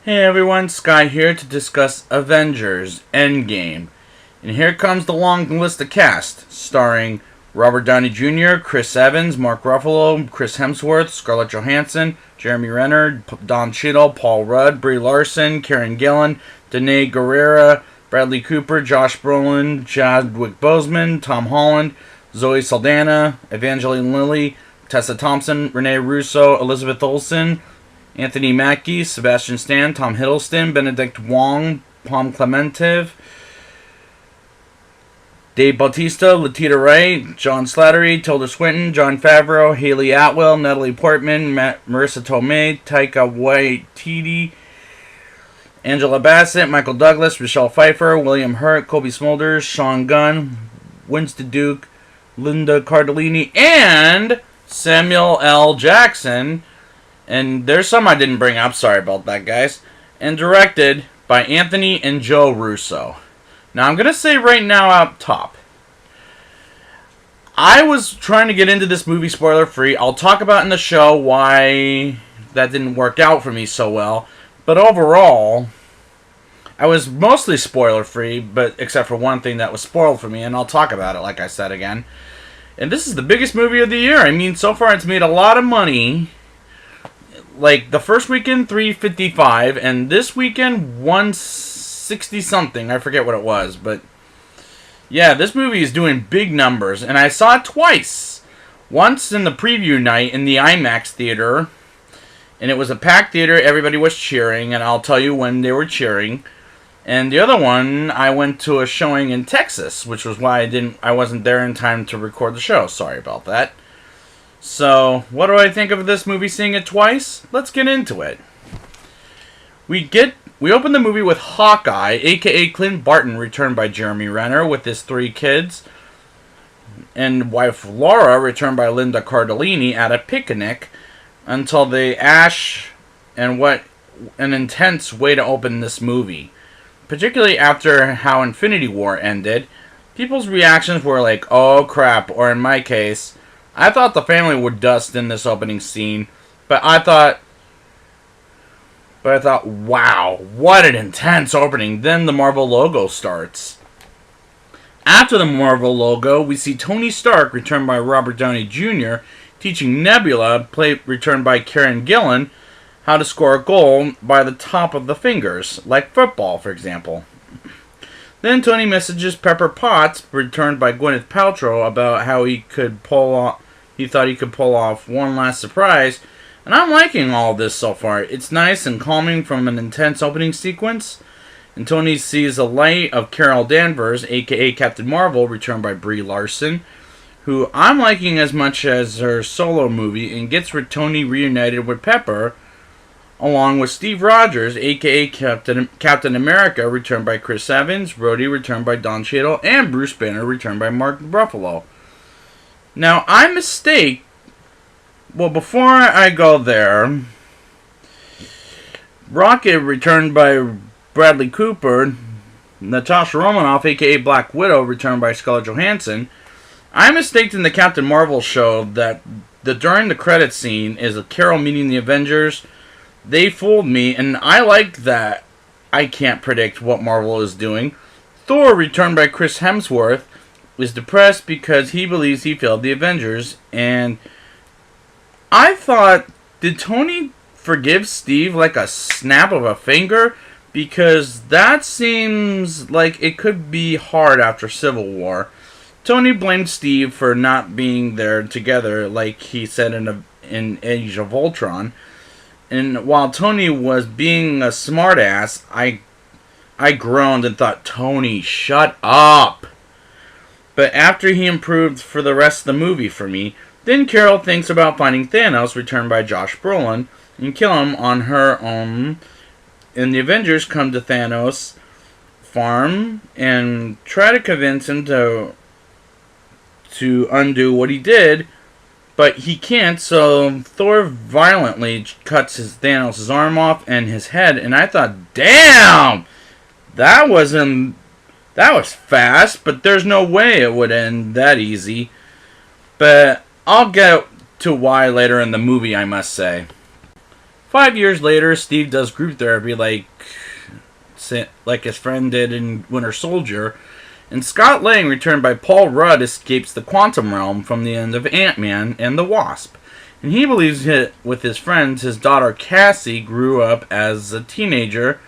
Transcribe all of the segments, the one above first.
Hey everyone, Sky here to discuss Avengers Endgame. And here comes the long list of cast, starring Robert Downey Jr., Chris Evans, Mark Ruffalo, Chris Hemsworth, Scarlett Johansson, Jeremy Renner, Don Cheadle, Paul Rudd, Brie Larson, Karen Gillan, Danai Gurira, Bradley Cooper, Josh Brolin, Chadwick Boseman, Tom Holland, Zoe Saldana, Evangeline Lilly, Tessa Thompson, Renee Russo, Elizabeth Olsen, Anthony Mackie, Sebastian Stan, Tom Hiddleston, Benedict Wong, Pom Klementiev, Dave Bautista, Letitia Wright, John Slattery, Tilda Swinton, Jon Favreau, Haley Atwell, Natalie Portman, Marissa Tomei, Taika Waititi, Angela Bassett, Michael Douglas, Michelle Pfeiffer, William Hurt, Kobe Smulders, Sean Gunn, Winston Duke, Linda Cardellini, and Samuel L. Jackson. And there's some I didn't bring up, sorry about that, guys. And directed by Anthony and Joe Russo. Now, I'm going to say right now up top, I was trying to get into this movie spoiler-free. I'll talk about in the show why that didn't work out for me so well. But overall, I was mostly spoiler-free, but except for one thing that was spoiled for me, and I'll talk about it, like I said again. And this is the biggest movie of the year. I mean, so far it's made a lot of money. Like, the first weekend, $355, and this weekend, $160 something. I forget what it was, but yeah, this movie is doing big numbers, and I saw it twice. Once in the preview night in the IMAX theater, and it was a packed theater, everybody was cheering, and I'll tell you when they were cheering. And the other one, I went to a showing in Texas, which was why I wasn't there in time to record the show. Sorry about that. So, what do I think of this movie seeing it twice? Let's get into it. We open the movie with Hawkeye, aka Clint Barton, returned by Jeremy Renner with his 3 kids, and wife Laura, returned by Linda Cardellini, at a picnic until they ash, and what an intense way to open this movie. Particularly after how Infinity War ended, people's reactions were like, oh crap, or in my case, I thought the family would dust in this opening scene, but I thought, wow, what an intense opening. Then the Marvel logo starts. After the Marvel logo, we see Tony Stark, returned by Robert Downey Jr., teaching Nebula, returned by Karen Gillan, how to score a goal by the top of the fingers, like football, for example. Then Tony messages Pepper Potts, returned by Gwyneth Paltrow, about how he thought he could pull off one last surprise, and I'm liking all of this so far. It's nice and calming from an intense opening sequence, and Tony sees a light of Carol Danvers, aka Captain Marvel, returned by Brie Larson, who I'm liking as much as her solo movie, and gets Tony reunited with Pepper, along with Steve Rogers, aka Captain America, returned by Chris Evans, Rhodey, returned by Don Cheadle, and Bruce Banner, returned by Mark Ruffalo. Now, before I go there, Rocket, returned by Bradley Cooper, Natasha Romanoff, aka Black Widow, returned by Scarlett Johansson. I mistaked in the Captain Marvel show that during the credits scene is a Carol meeting the Avengers. They fooled me, and I like that I can't predict what Marvel is doing. Thor, returned by Chris Hemsworth, is depressed because he believes he failed the Avengers, and I thought, did Tony forgive Steve like a snap of a finger? Because that seems like it could be hard after Civil War. Tony blamed Steve for not being there together, like he said in Age of Ultron. And while Tony was being a smartass, I groaned and thought, Tony, shut up. But after he improved for the rest of the movie for me, then Carol thinks about finding Thanos, returned by Josh Brolin, and kill him on her own. And the Avengers come to Thanos' farm and try to convince him to undo what he did, but he can't, so Thor violently cuts Thanos' arm off and his head, and I thought, damn! That was fast, but there's no way it would end that easy. But I'll get to why later in the movie, I must say. 5 years later, Steve does group therapy like his friend did in Winter Soldier, and Scott Lang, returned by Paul Rudd, escapes the quantum realm from the end of Ant-Man and the Wasp. And he believes that with his friends, his daughter Cassie grew up as a teenager,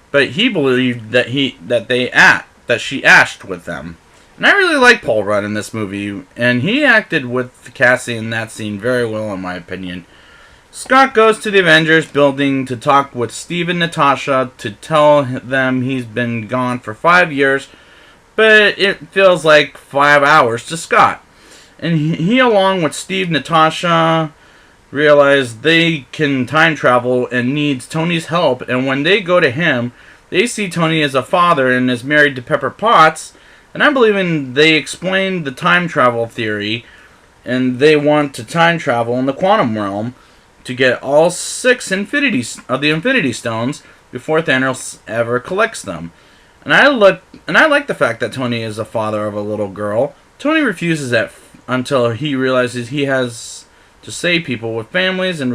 but he believed that she ashed with them. And I really like Paul Rudd in this movie, and he acted with Cassie in that scene very well, in my opinion. Scott goes to the Avengers building to talk with Steve and Natasha to tell them he's been gone for 5 years, but it feels like 5 hours to Scott. And he along with Steve, Natasha, realize they can time travel and needs Tony's help, and when they go to him, they see Tony as a father and is married to Pepper Potts, and I'm believing they explained the time travel theory, and they want to time travel in the quantum realm to get all 6 of the Infinity Stones before Thanos ever collects them. And I like the fact that Tony is a father of a little girl. Tony refuses that until he realizes he has to save people with families and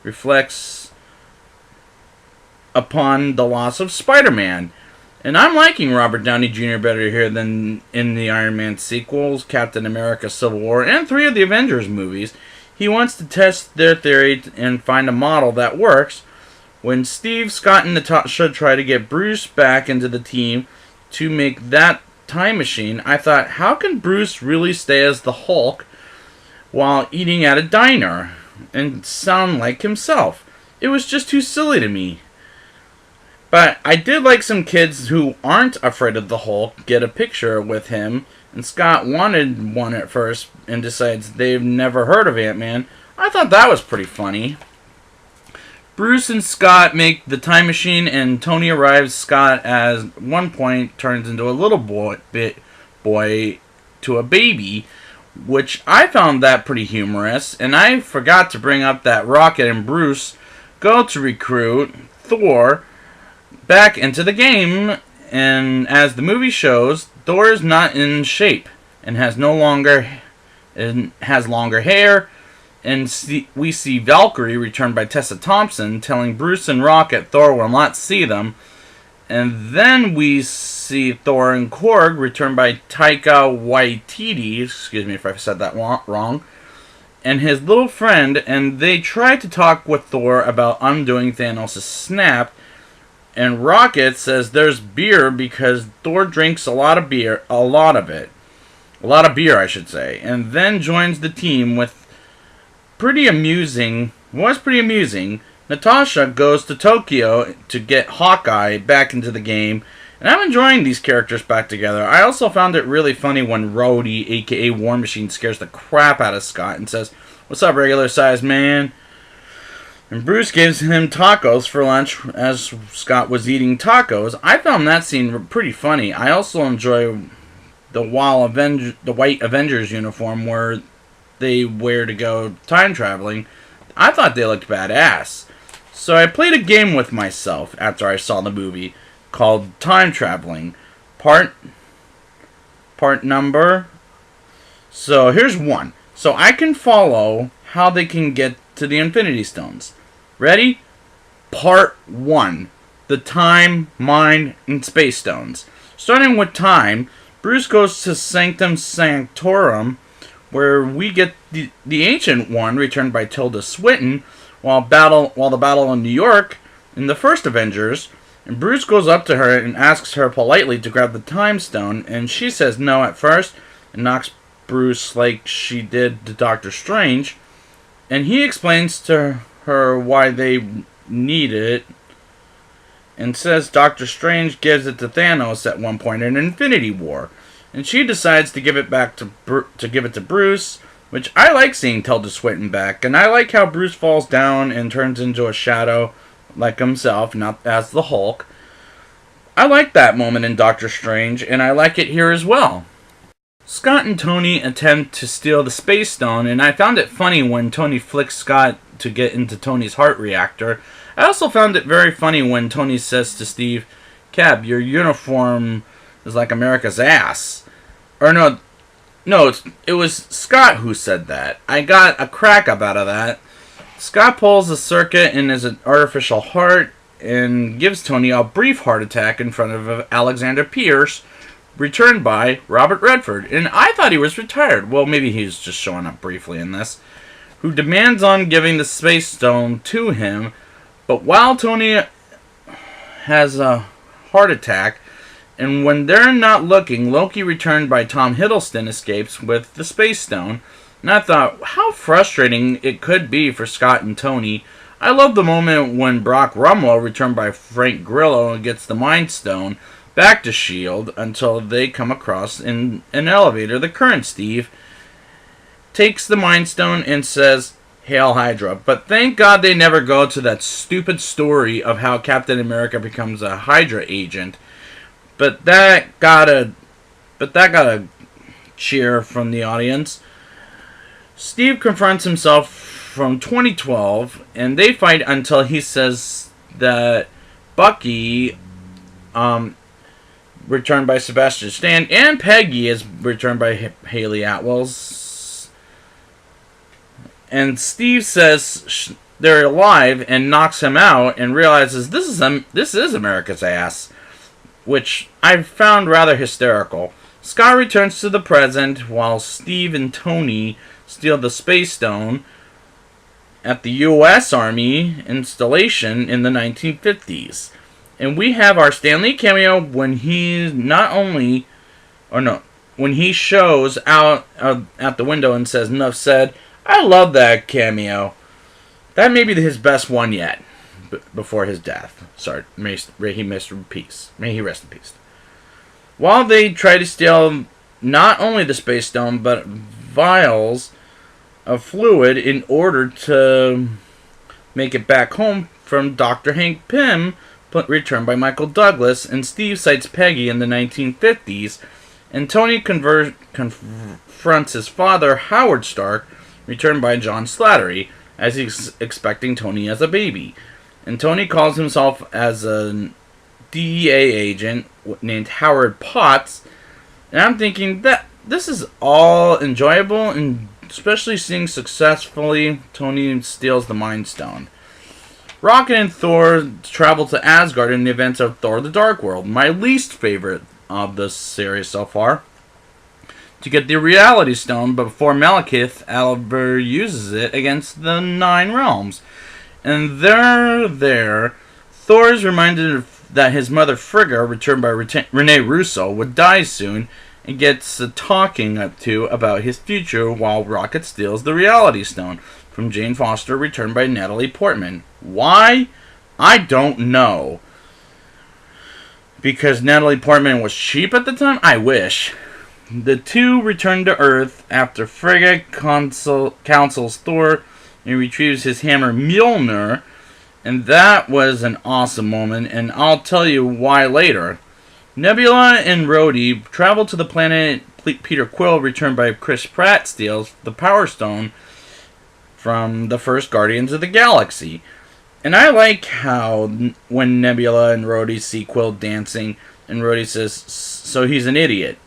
reflects upon the loss of Spider-Man. And I'm liking Robert Downey Jr. better here than in the Iron Man sequels, Captain America Civil War, and 3 of the Avengers movies. He wants to test their theory and find a model that works. When Steve, Scott, and Natasha try to get Bruce back into the team to make that time machine, I thought, how can Bruce really stay as the Hulk while eating at a diner and sound like himself? It was just too silly to me. But I did like some kids who aren't afraid of the Hulk get a picture with him, and Scott wanted one at first and decides they've never heard of Ant-Man. I thought that was pretty funny. Bruce and Scott make the time machine, and Tony arrives. Scott, at one point, turns into a little boy to a baby, which I found that pretty humorous. And I forgot to bring up that Rocket and Bruce go to recruit Thor back into the game, and as the movie shows, Thor is not in shape and has longer hair. And we see Valkyrie, returned by Tessa Thompson, telling Bruce and Rocket Thor will not see them. And then we see Thor and Korg, returned by Taika Waititi, excuse me if I said that wrong, and his little friend, and they try to talk with Thor about undoing Thanos' snap. And Rocket says there's beer because Thor drinks a lot of beer, I should say, and then joins the team with pretty amusing. Natasha goes to Tokyo to get Hawkeye back into the game, and I'm enjoying these characters back together. I also found it really funny when Rhodey, aka War Machine, scares the crap out of Scott and says, "What's up, regular sized man?" And Bruce gives him tacos for lunch as Scott was eating tacos. I found that scene pretty funny. I also enjoy the white Avengers uniform where they wear to go time traveling. I thought they looked badass. So I played a game with myself after I saw the movie called Time Traveling. Part number. So here's one. So I can follow how they can get to the Infinity Stones. Ready? Part 1. The Time, Mind, and Space Stones. Starting with Time, Bruce goes to Sanctum Sanctorum, where we get the Ancient One, returned by Tilda Swinton, while the battle in New York in the first Avengers. And Bruce goes up to her and asks her politely to grab the Time Stone, and she says no at first and knocks Bruce like she did to Doctor Strange. And he explains to her why they need it and says Doctor Strange gives it to Thanos at one point in Infinity War, and she decides to give it back to Bruce, which I like seeing Tilda Swinton back, and I like how Bruce falls down and turns into a shadow like himself, not as the Hulk. I like that moment in Doctor Strange, and I like it here as well. Scott and Tony attempt to steal the Space Stone, and I found it funny when Tony flicks Scott to get into Tony's heart reactor. I also found it very funny when Tony says to Steve, "Cab, your uniform is like America's ass." Or no, it was Scott who said that. I got a crack up out of that. Scott pulls a circuit in his artificial heart and gives Tony a brief heart attack in front of Alexander Pierce, returned by Robert Redford. And I thought he was retired. Well, maybe he's just showing up briefly in this. Who demands on giving the Space Stone to him. But while Tony has a heart attack, and when they're not looking, Loki, returned by Tom Hiddleston, escapes with the Space Stone. And I thought, how frustrating it could be for Scott and Tony. I love the moment when Brock Rumlow, returned by Frank Grillo, gets the Mind Stone back to S.H.I.E.L.D. until they come across in an elevator. The current Steve takes the Mind Stone and says, "Hail Hydra." But thank God they never go to that stupid story of how Captain America becomes a Hydra agent. But that got a cheer from the audience. Steve confronts himself from 2012, and they fight until he says that Bucky, returned by Sebastian Stan, and Peggy is returned by Haley Atwell. And Steve says they're alive and knocks him out and realizes this is America's ass, which I found rather hysterical. Scott returns to the present while Steve and Tony steal the Space Stone at the U.S. Army installation in the 1950s. And we have our Stan Lee cameo when when he shows out at the window and says, "Enough said." I love that cameo. That may be his best one yet, before his death. Sorry, may he rest in peace. May he rest in peace. While they try to steal not only the Space Stone, but vials of fluid in order to make it back home from Dr. Hank Pym, returned by Michael Douglas, and Steve cites Peggy in the 1950s, and Tony confronts his father, Howard Stark, returned by John Slattery, as he's expecting Tony as a baby. And Tony calls himself as a DEA agent named Howard Potts, and I'm thinking that this is all enjoyable, and especially seeing successfully Tony steals the Mind Stone. Rocket and Thor travel to Asgard in the events of Thor the Dark World, my least favorite of the series so far, to get the Reality Stone before Malekith ever uses it against the Nine Realms. And there, Thor is reminded that his mother Frigga, returned by Rene Russo, would die soon, and gets talking about his future while Rocket steals the Reality Stone from Jane Foster, returned by Natalie Portman. Why? I don't know. Because Natalie Portman was cheap at the time? I wish. The two return to Earth after Frigga counsels Thor and retrieves his hammer Mjolnir, and that was an awesome moment, and I'll tell you why later. Nebula and Rhodey travel to the planet Peter Quill, returned by Chris Pratt, steals the Power Stone from the first Guardians of the Galaxy. And I like how when Nebula and Rhodey see Quill dancing, and Rhodey says, "So he's an idiot."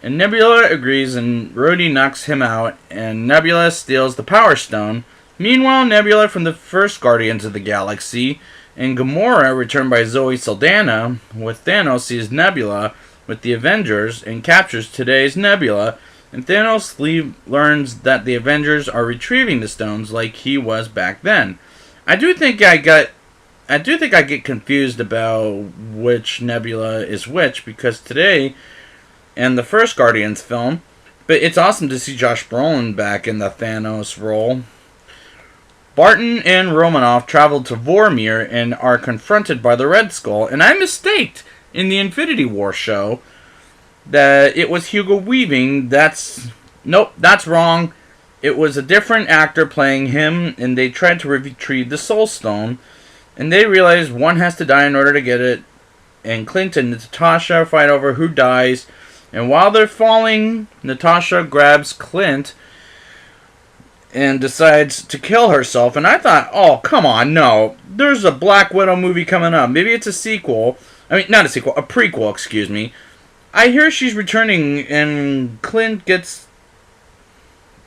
And Nebula agrees, and Rhodey knocks him out, and Nebula steals the Power Stone. Meanwhile, Nebula from the first Guardians of the Galaxy and Gamora, returned by Zoe Saldana, with Thanos, sees Nebula with the Avengers and captures today's Nebula, and Thanos learns that the Avengers are retrieving the stones like he was back then. I do think I get confused about which Nebula is which, because today, and the first Guardians film, but it's awesome to see Josh Brolin back in the Thanos role. Barton and Romanoff travel to Vormir and are confronted by the Red Skull, and I mistaked in the Infinity War show that it was Hugo Weaving. Nope, that's wrong. It was a different actor playing him, and they tried to retrieve the Soul Stone, and they realized one has to die in order to get it, and Clint and Natasha fight over who dies. And while they're falling, Natasha grabs Clint and decides to kill herself. And I thought, oh, come on, no. There's a Black Widow movie coming up. Maybe it's a sequel. I mean, not a sequel, a prequel, excuse me. I hear she's returning, and Clint gets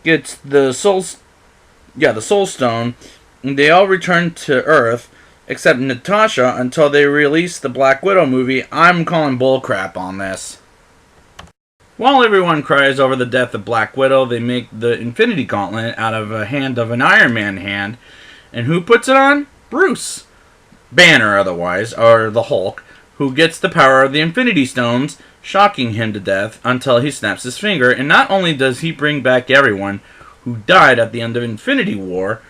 the Yeah, the Soul Stone. And they all return to Earth, except Natasha, until they release the Black Widow movie. I'm calling bullcrap on this. While everyone cries over the death of Black Widow, they make the Infinity Gauntlet out of a hand of an Iron Man hand. And who puts it on? Bruce Banner, otherwise, or the Hulk, who gets the power of the Infinity Stones, shocking him to death until he snaps his finger. And not only does he bring back everyone who died at the end of Infinity War,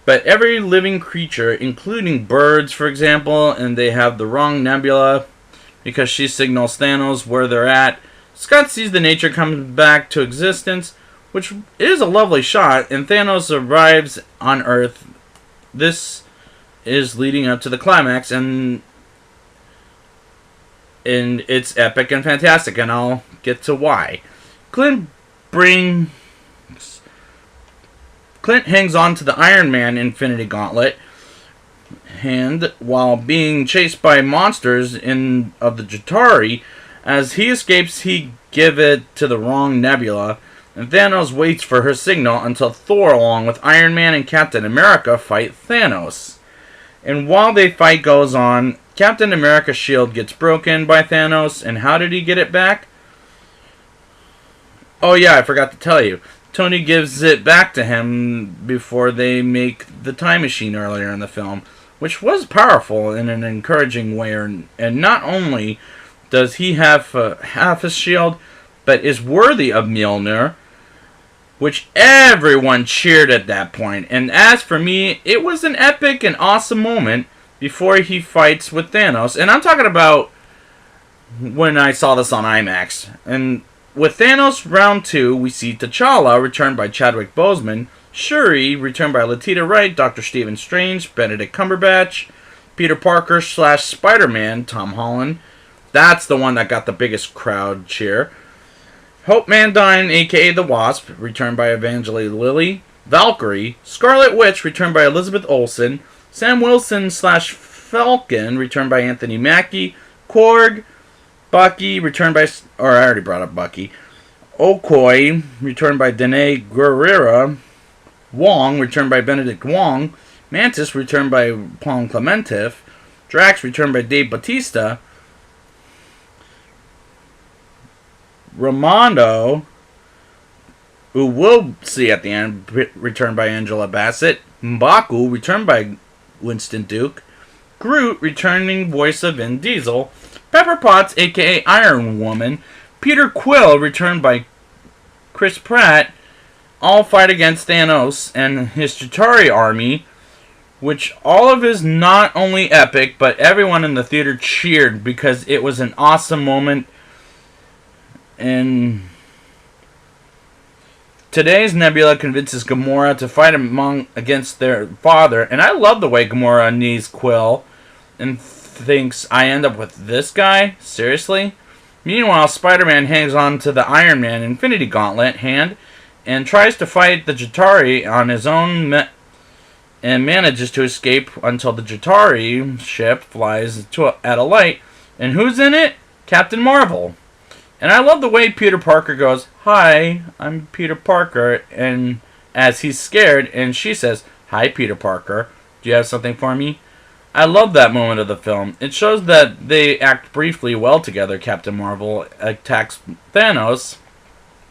but every living creature, including birds, for example, and they have the wrong Nebula because she signals Thanos where they're at. Scott sees the nature come back to existence, which is a lovely shot, and Thanos arrives on Earth. This is leading up to the climax, and it's epic and fantastic, and I'll get to why. Clint hangs on to the Iron Man Infinity Gauntlet hand while being chased by monsters of the Jatari. As he escapes, he give it to the wrong Nebula, and Thanos waits for her signal until Thor, along with Iron Man and Captain America, fight Thanos. And while the fight goes on, Captain America's shield gets broken by Thanos, and how did he get it back? Oh yeah, I forgot to tell you. Tony gives it back to him before they make the time machine earlier in the film, which was powerful in an encouraging way. And not only does he have half his shield, but is worthy of Mjolnir, which everyone cheered at that point. And as for me, it was an epic and awesome moment before he fights with Thanos. And I'm talking about when I saw this on IMAX. And with Thanos Round 2, we see T'Challa, returned by Chadwick Boseman, Shuri, returned by Letitia Wright, Dr. Stephen Strange, Benedict Cumberbatch, Peter Parker / Spider-Man, Tom Holland. That's the one that got the biggest crowd cheer. Hope Van Dyne, a.k.a. The Wasp, returned by Evangeline Lilly, Valkyrie, Scarlet Witch, returned by Elizabeth Olsen, Sam Wilson / Falcon, returned by Anthony Mackie, Korg, Bucky, returned by... Or I already brought up Bucky. Okoye, returned by Danae Gurira. Wong, returned by Benedict Wong. Mantis, returned by Paul Clementif. Drax, returned by Dave Bautista. Ramondo, who we'll see at the end, returned by Angela Bassett. M'Baku, returned by Winston Duke. Groot, returning voice of Vin Diesel. Pepper Potts, a.k.a. Iron Woman. Peter Quill, returned by Chris Pratt. All fight against Thanos and his Chitauri army, which all of is not only epic, but everyone in the theater cheered because it was an awesome moment. And today's Nebula convinces Gamora to fight against their father, and I love the way Gamora knees Quill and thinks, I end up with this guy? Seriously? Meanwhile, Spider-Man hangs on to the Iron Man Infinity Gauntlet hand and tries to fight the Jatari on his own and manages to escape until the Jatari ship flies at a light. And who's in it? Captain Marvel. And I love the way Peter Parker goes, hi, I'm Peter Parker, and as he's scared, and she says, hi, Peter Parker, do you have something for me? I love that moment of the film. It shows that they act briefly well together. Captain Marvel attacks Thanos,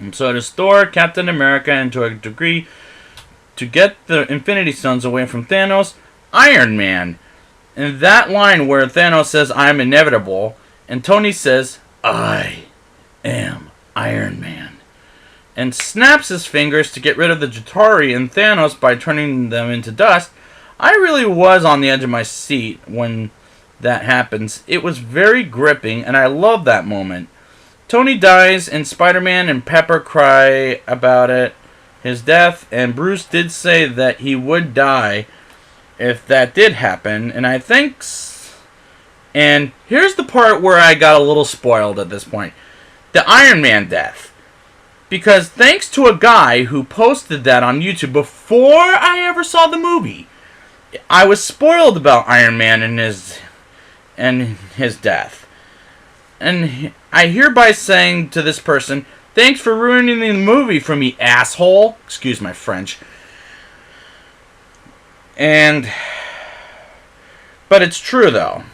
and so does Thor, Captain America, and to a degree, to get the Infinity Stones away from Thanos, Iron Man. And that line where Thanos says, I'm inevitable, and Tony says, I am Iron Man, and snaps his fingers to get rid of the Jatari and Thanos by turning them into dust. I really was on the edge of my seat when that happens. It was very gripping, and I love that moment. Tony dies, and Spider-Man and Pepper cry about his death, and Bruce did say that he would die if that did happen, and I think... And here's the part where I got a little spoiled at this point. The Iron Man death. Because thanks to a guy who posted that on YouTube before I ever saw the movie, I was spoiled about Iron Man and his death. And I hereby saying to this person, thanks for ruining the movie for me, asshole. Excuse my French. And but it's true though.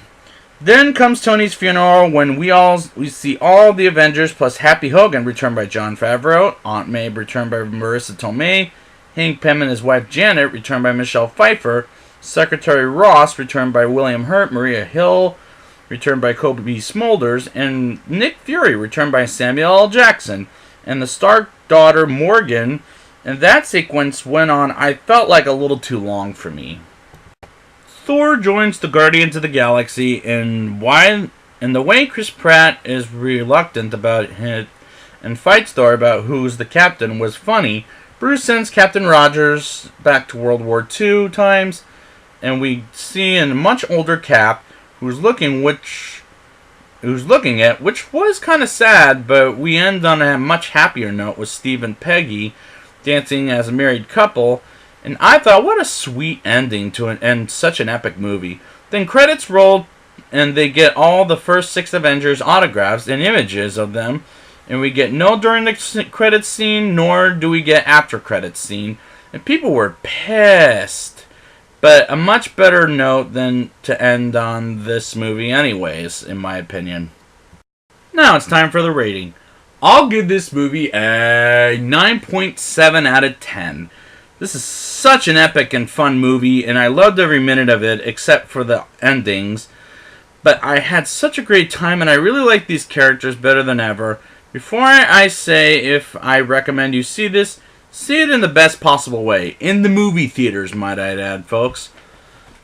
Then comes Tony's funeral when we see all the Avengers plus Happy Hogan returned by Jon Favreau, Aunt May returned by Marissa Tomei, Hank Pym and his wife Janet returned by Michelle Pfeiffer, Secretary Ross returned by William Hurt, Maria Hill returned by Kobe Smulders, and Nick Fury returned by Samuel L. Jackson, and the Stark daughter Morgan. And that sequence went on, I felt like a little too long for me. Thor joins the Guardians of the Galaxy, and the way Chris Pratt is reluctant about it and fights Thor about who's the captain was funny. Bruce sends Captain Rogers back to World War II times, and we see a much older Cap who's looking at, which was kind of sad, but we end on a much happier note with Steve and Peggy dancing as a married couple. And I thought, what a sweet ending to end such an epic movie. Then credits rolled, and they get all the first 6 Avengers autographs and images of them. And we get no during the credits scene, nor do we get after credits scene. And people were pissed. But a much better note than to end on this movie anyways, in my opinion. Now it's time for the rating. I'll give this movie a 9.7 out of 10. This is such an epic and fun movie, and I loved every minute of it, except for the endings. But I had such a great time, and I really like these characters better than ever. Before I say if I recommend you see this, see it in the best possible way. In the movie theaters, might I add, folks.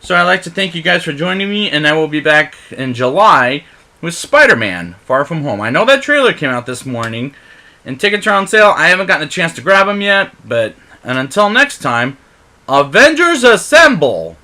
So I'd like to thank you guys for joining me, and I will be back in July with Spider-Man Far From Home. I know that trailer came out this morning, and tickets are on sale. I haven't gotten a chance to grab them yet, but... And until next time, Avengers Assemble!